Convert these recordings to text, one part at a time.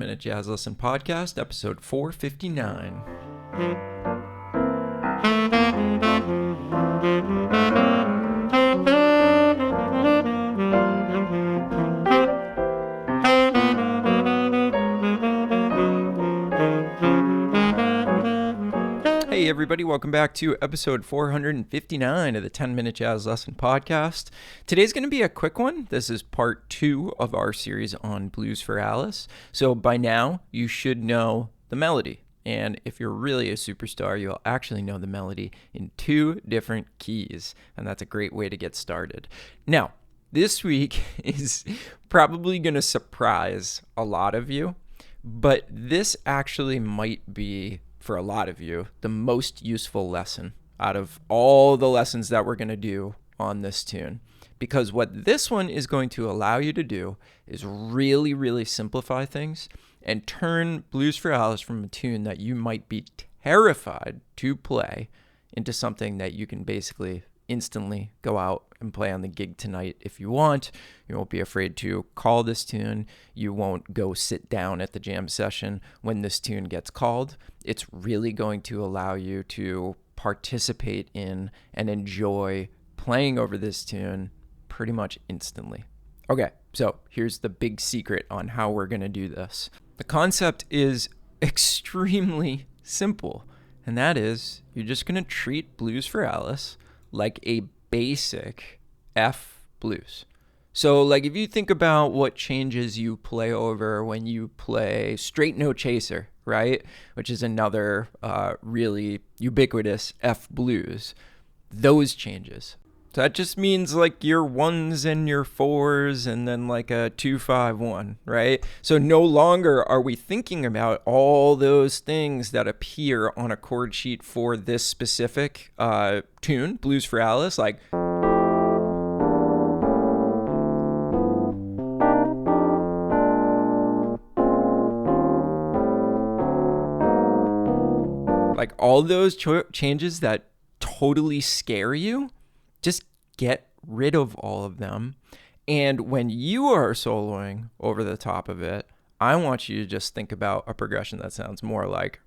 10-Minute Jazz Lesson Podcast, episode 459. Hey everybody, welcome back to episode 459 of the 10-Minute Jazz Lesson Podcast. Today's going to be a quick one. This is part 2 of our series on Blues for Alice. So by now, you should know the melody. And if you're really a superstar, you'll actually know the melody in 2 different keys. And that's a great way to get started. Now, this week is probably going to surprise a lot of you, but this actually might be, for a lot of you, the most useful lesson out of all the lessons that we're going to do on this tune. Because what this one is going to allow you to do is really, really simplify things and turn Blues for Alice from a tune that you might be terrified to play into something that you can basically instantly go out and play on the gig tonight if you want. You won't be afraid to call this tune. You won't go sit down at the jam session when this tune gets called. It's really going to allow you to participate in and enjoy playing over this tune pretty much instantly. Okay, so here's the big secret on how we're going to do this. The concept is extremely simple, and that is you're just going to treat Blues for Alice like a basic F blues. So like if you think about what changes you play over when you play Straight No Chaser, right? Which is another really ubiquitous F blues. Those changes. So that just means like your 1s and your 4s and then like a 2-5-1, right? So no longer are we thinking about all those things that appear on a chord sheet for this specific tune, Blues for Alice, like all those changes that totally scare you. Just get rid of all of them. And when you are soloing over the top of it, I want you to just think about a progression that sounds more like.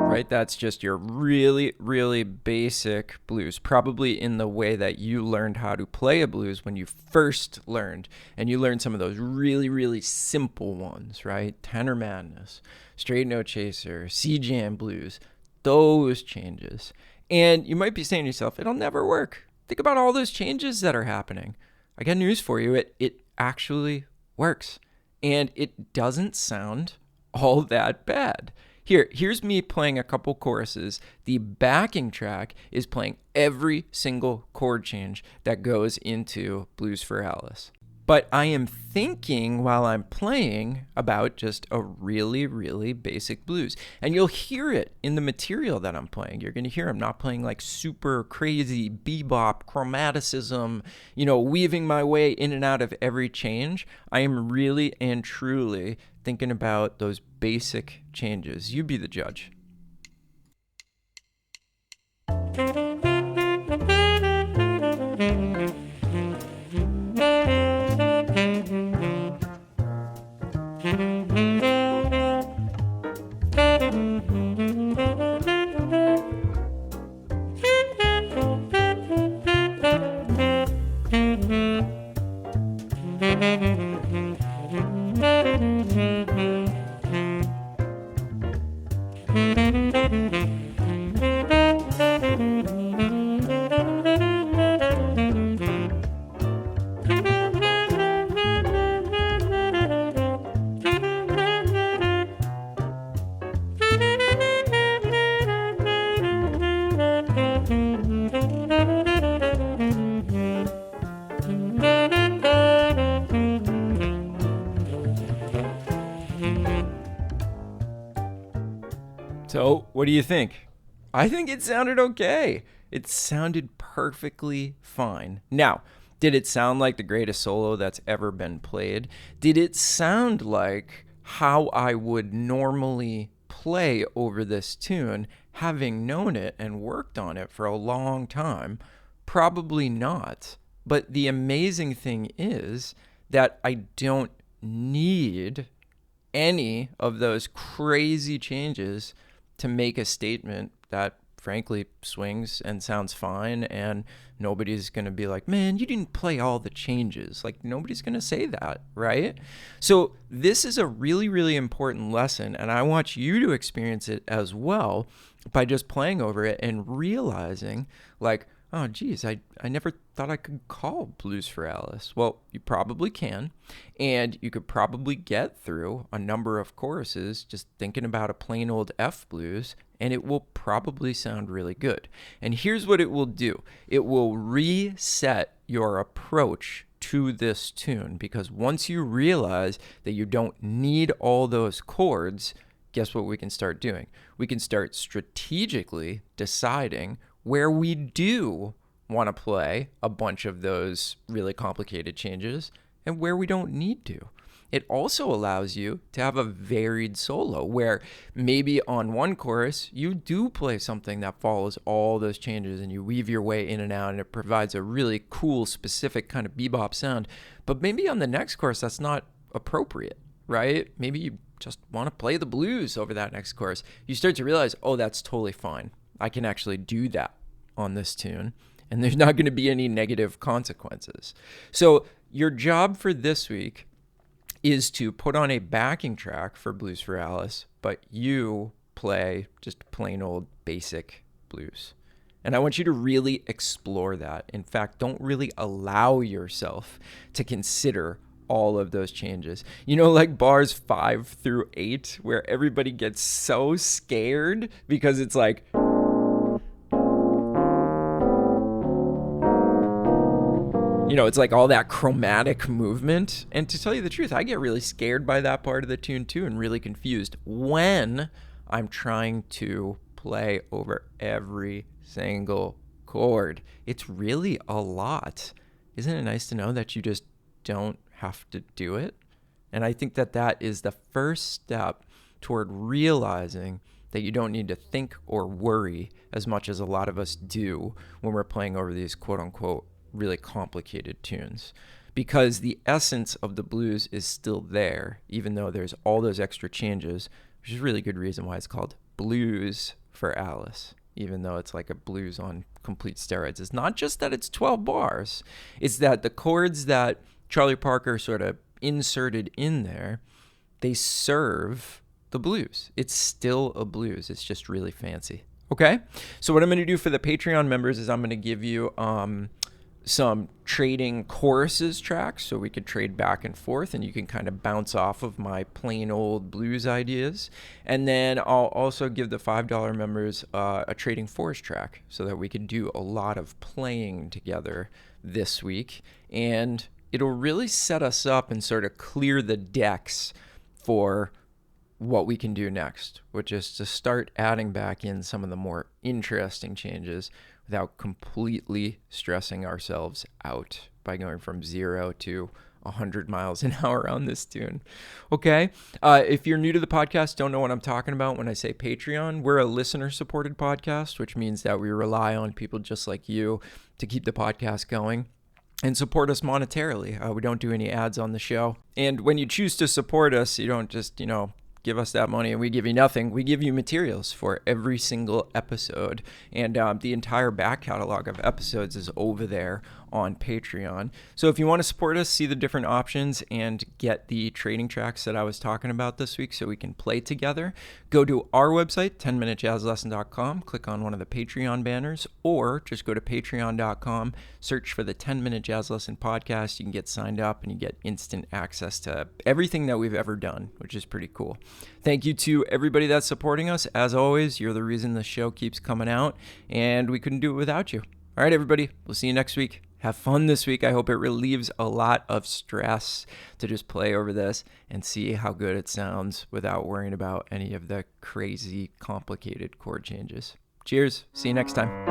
Right? That's just your really, really basic blues, probably in the way that you learned how to play a blues when you first learned. And you learned some of those really, really simple ones, right? Tenor Madness, Straight No Chaser, C-Jam blues, those changes. And you might be saying to yourself, it'll never work. Think about all those changes that are happening. I got news for you. It actually works. And it doesn't sound all that bad. Here's me playing a couple choruses. The backing track is playing every single chord change that goes into Blues for Alice. But I am thinking while I'm playing about just a really, really basic blues. And you'll hear it in the material that I'm playing. You're going to hear I'm not playing like super crazy bebop, chromaticism, weaving my way in and out of every change. I am really and truly thinking about those basic changes. You be the judge. So, what do you think? I think it sounded okay. It sounded perfectly fine. Now, did it sound like the greatest solo that's ever been played? Did it sound like how I would normally play over this tune, having known it and worked on it for a long time? Probably not. But the amazing thing is that I don't need any of those crazy changes to make a statement that frankly swings and sounds fine, and nobody's going to be like, man, you didn't play all the changes. Like, nobody's going to say that, right? So this is a really, really important lesson, and I want you to experience it as well by just playing over it and realizing, like, oh, geez, I never thought I could call Blues for Alice. Well, you probably can, and you could probably get through a number of choruses just thinking about a plain old F blues, and it will probably sound really good. And here's what it will do. It will reset your approach to this tune, because once you realize that you don't need all those chords, guess what we can start doing? We can start strategically deciding where we do want to play a bunch of those really complicated changes and where we don't need to. It also allows you to have a varied solo where maybe on one chorus you do play something that follows all those changes and you weave your way in and out, and it provides a really cool, specific kind of bebop sound. But maybe on the next chorus that's not appropriate, right? Maybe you just want to play the blues over that next chorus. You start to realize, oh, that's totally fine. I can actually do that on this tune, and there's not going to be any negative consequences. So your job for this week is to put on a backing track for Blues for Alice, but you play just plain old basic blues. And I want you to really explore that. In fact, don't really allow yourself to consider all of those changes. You know, like bars 5 through 8, where everybody gets so scared because it's like, you know, it's like all that chromatic movement. And to tell you the truth, I get really scared by that part of the tune too, and really confused when I'm trying to play over every single chord. It's really a lot. Isn't it nice to know that you just don't have to do it? And I think that that is the first step toward realizing that you don't need to think or worry as much as a lot of us do when we're playing over these quote unquote really complicated tunes, because the essence of the blues is still there, even though there's all those extra changes, which is a really good reason why it's called Blues for Alice, even though it's like a blues on complete steroids. It's not just that it's 12 bars, it's that the chords that Charlie Parker sort of inserted in there, they serve the blues. It's still a blues. It's just really fancy. Okay? So what I'm going to do for the Patreon members is I'm going to give you some trading choruses tracks, so we could trade back and forth and you can kind of bounce off of my plain old blues ideas. And then I'll also give the $5 members a trading fours track so that we can do a lot of playing together this week. And it'll really set us up and sort of clear the decks for what we can do next, which is to start adding back in some of the more interesting changes without completely stressing ourselves out by going from 0 to 100 miles an hour on this tune. Okay? If you're new to the podcast, don't know what I'm talking about when I say Patreon, we're a listener-supported podcast, which means that we rely on people just like you to keep the podcast going and support us monetarily. We don't do any ads on the show. And when you choose to support us, you don't just, give us that money and we give you nothing. We give you materials for every single episode, and the entire back catalog of episodes is over there on Patreon. So if you want to support us, see the different options, and get the trading tracks that I was talking about this week so we can play together, go to our website, 10minutejazzlesson.com, click on one of the Patreon banners, or just go to patreon.com, search for the 10-Minute Jazz Lesson Podcast. You can get signed up and you get instant access to everything that we've ever done, which is pretty cool. Thank you to everybody that's supporting us. As always, you're the reason the show keeps coming out, and we couldn't do it without you. All right, everybody, we'll see you next week. Have fun this week. I hope it relieves a lot of stress to just play over this and see how good it sounds without worrying about any of the crazy, complicated chord changes. Cheers. See you next time.